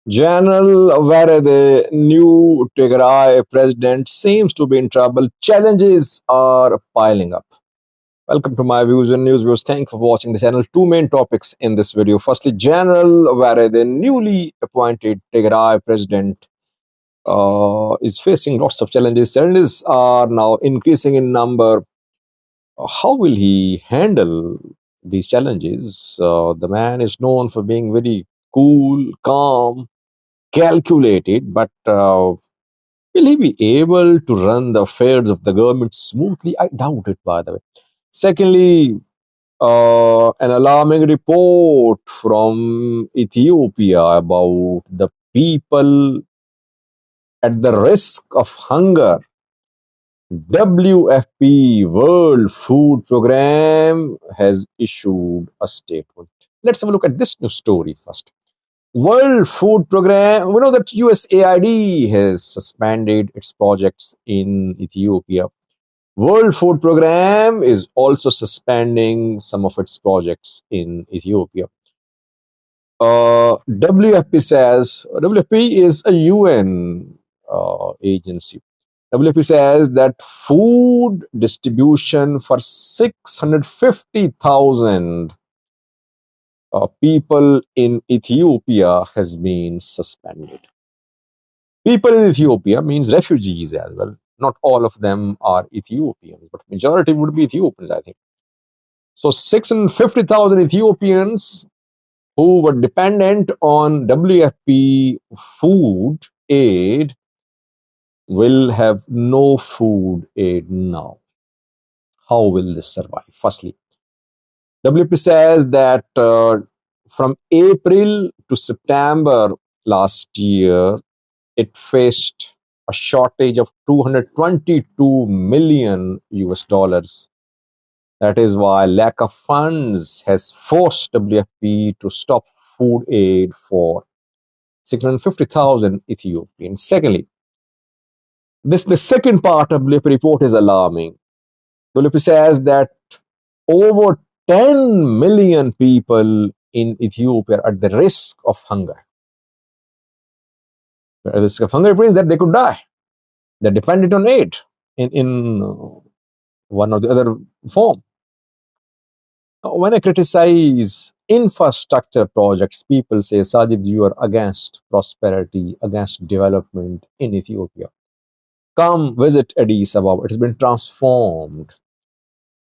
General Werede, new Tigray president, seems to be in trouble. Challenges are piling up. Welcome to my views and news views. Thank you for watching the channel. Two main topics in this video. Firstly, General Werede, newly appointed Tigray president, is facing lots of challenges. Challenges are now increasing in number. How will he handle these challenges? The man is known for being very cool, calm, calculated, but will he be able to run the affairs of the government smoothly? I doubt it, by the way. Secondly, an alarming report from Ethiopia about the people at the risk of hunger. WFP, World Food Program, has issued a statement. Let's have a look at this news story first. World Food Program, we know that USAID has suspended its projects in Ethiopia. World Food Program is also suspending some of its projects in Ethiopia. WFP says, WFP is a UN agency. WFP says that food distribution for 650,000 people in Ethiopia has been suspended. People in Ethiopia means refugees as well. Not all of them are Ethiopians, but majority would be Ethiopians, I think. So 650,000 Ethiopians who were dependent on WFP food aid will have no food aid now. How will this survive? Firstly, WFP says that from April to September last year, it faced a shortage of 222 million US dollars. That is why lack of funds has forced WFP to stop food aid for 650,000 Ethiopians. Secondly, the second part of WFP report is alarming. WFP says that over 10 million people in Ethiopia are at the risk of hunger. The risk of hunger means that they could die. They're dependent on aid in one or the other form. When I criticize infrastructure projects, people say, Sajid, you are against prosperity, against development in Ethiopia. Come visit Addis Ababa. It has been transformed.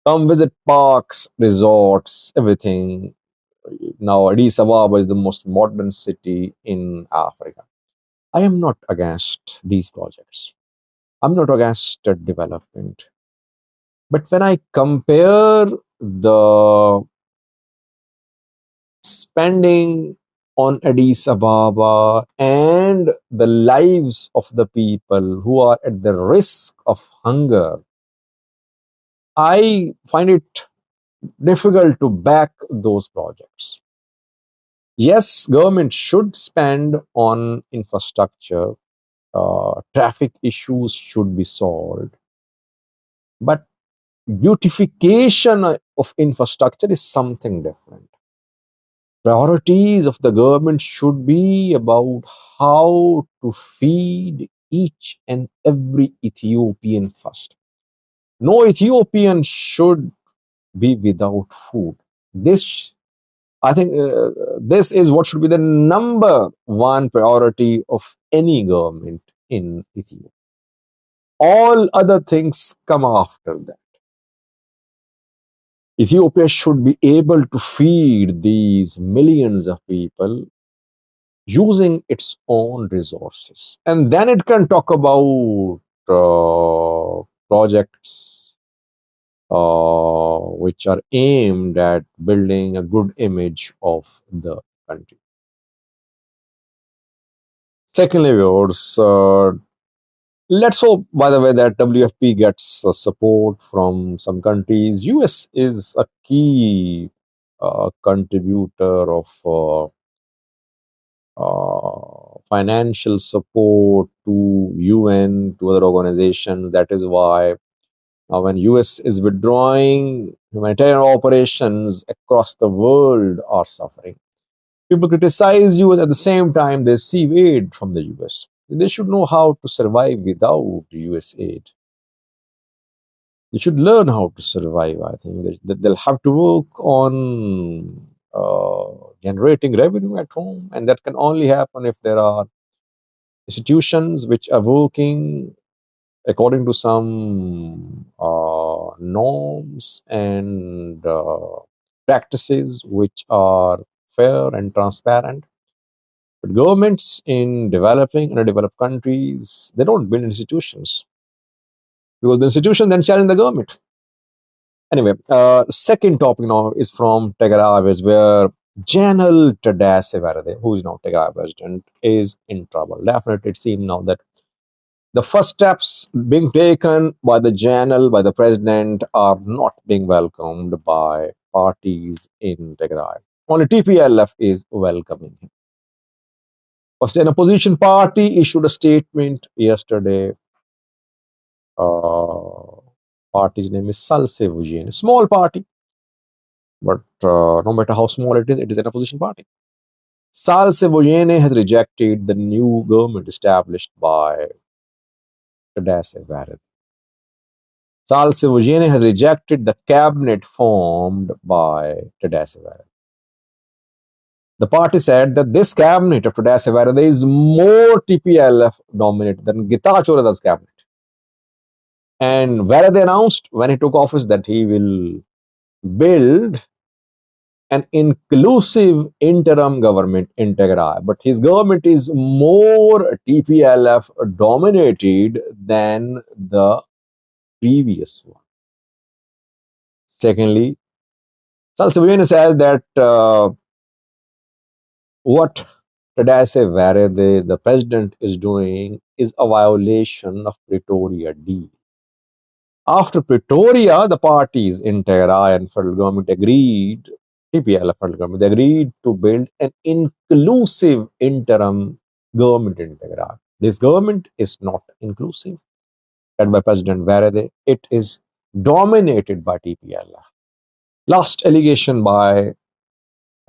Come visit parks, resorts, everything. Now, Addis Ababa is the most modern city in Africa. I am not against these projects. I'm not against development. But when I compare the spending on Addis Ababa and the lives of the people who are at the risk of hunger, I find it difficult to back those projects. Yes, government should spend on infrastructure. Traffic issues should be solved. But beautification of infrastructure is something different. Priorities of the government should be about how to feed each and every Ethiopian first. No Ethiopian should be without food. I think this is what should be the number one priority of any government in Ethiopia. All other things come after that. Ethiopia should be able to feed these millions of people using its own resources. And then it can talk about projects which are aimed at building a good image of the country. Secondly, viewers, let's hope, by the way, that WFP gets support from some countries. US is a key contributor of financial support to UN, to other organizations. That is why when US is withdrawing, humanitarian operations across the world are suffering. People criticize US at the same time they receive aid from the US. They should know how to survive without US aid. They should learn how to survive. I think they'll have to work on generating revenue at home, and that can only happen if there are institutions which are working according to some norms and practices which are fair and transparent. But governments in developing and developed countries, they don't build institutions because the institution then challenge the government. Anyway, second topic now is from Tigray, where General Tadesse Werede, who is now Tigray president, is in trouble. Definitely, it seems now that the first steps being taken by the general, by the president, are not being welcomed by parties in Tigray. Only TPLF is welcoming him. First, an opposition party issued a statement yesterday. Party's name is Salse Vujien. Small party, but no matter how small it is an opposition party. Salse Vujien has rejected the new government established by Tadesse Werede. Salse Vujien has rejected the cabinet formed by Tadesse Werede. The party said that this cabinet of Tadesse Werede is more TPLF dominated than Getachew Reda's cabinet. And Werede announced when he took office that he will build an inclusive interim government in Tigray. But his government is more TPLF dominated than the previous one. Secondly, Salse Vujien says that what Tadesse Werede, the president, is doing is a violation of Pretoria deal. After Pretoria, the parties in Tigray and federal government agreed, TPLF federal government agreed to build an inclusive interim government in Tigray. This government is not inclusive, led by President Werede. It is dominated by TPLF. Last allegation by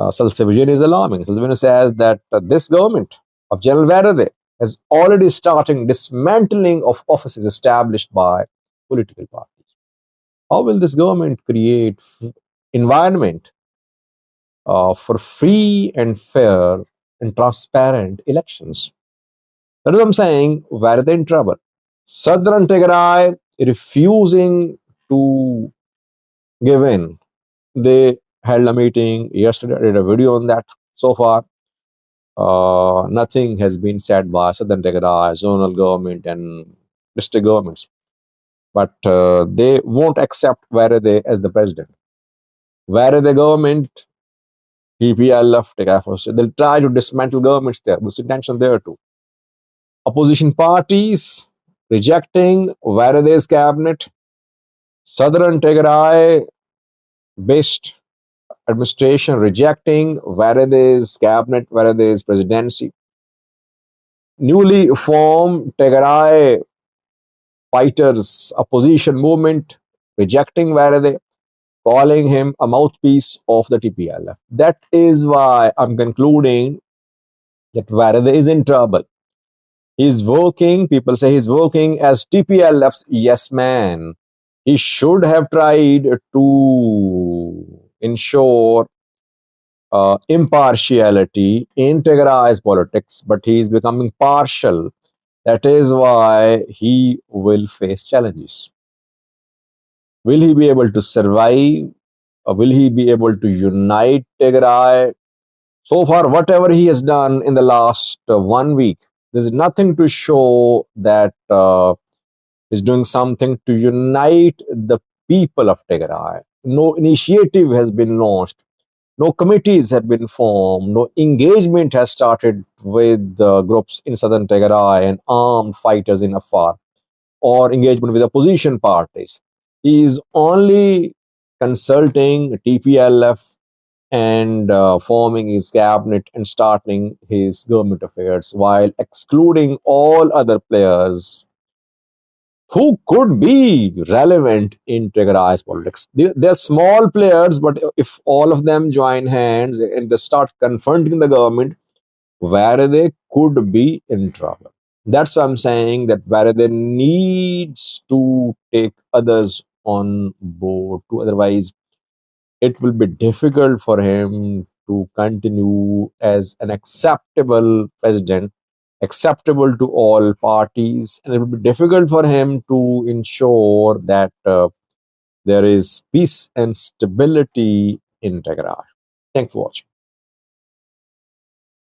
Salse Vujien is alarming. Salse Vujien says that this government of General Werede is already starting dismantling of offices established by political parties. How will this government create environment for free and fair and transparent elections? That is what I'm saying. Werede in trouble. Southern Tigray refusing to give in. They held a meeting yesterday. I did a video on that. So far, nothing has been said by Southern Tigray, zonal government, and district governments. But they won't accept Werede as the president. Werede government, TPLF, they'll try to dismantle governments there. There's intention there too. Opposition parties rejecting Werede's cabinet. Southern Tigray based administration rejecting Werede's cabinet, Werede's presidency. Newly formed Tigray fighters opposition movement rejecting Werede, calling him a mouthpiece of the TPLF. That is why I'm concluding that Werede is in trouble. He's working, people say he's working as TPLF's yes man. He should have tried to ensure impartiality in Tigray's politics, but he is becoming partial. That is why he will face challenges. Will he be able to survive? Or will he be able to unite Tigray? So far, whatever he has done in the last 1 week, there's nothing to show that he's doing something to unite the people of Tigray. No initiative has been launched. No committees have been formed. No engagement has started with groups in southern Tigray and armed fighters in Afar, or engagement with opposition parties. He is only consulting TPLF and forming his cabinet and starting his government affairs while excluding all other players who could be relevant in Tigray's politics. They're small players, but if all of them join hands and they start confronting the government, Werede could be in trouble. That's why I'm saying that Werede needs to take others on board. To otherwise, it will be difficult for him to continue as an acceptable president, acceptable to all parties, and it will be difficult for him to ensure that there is peace and stability in Tigray. Thanks for watching.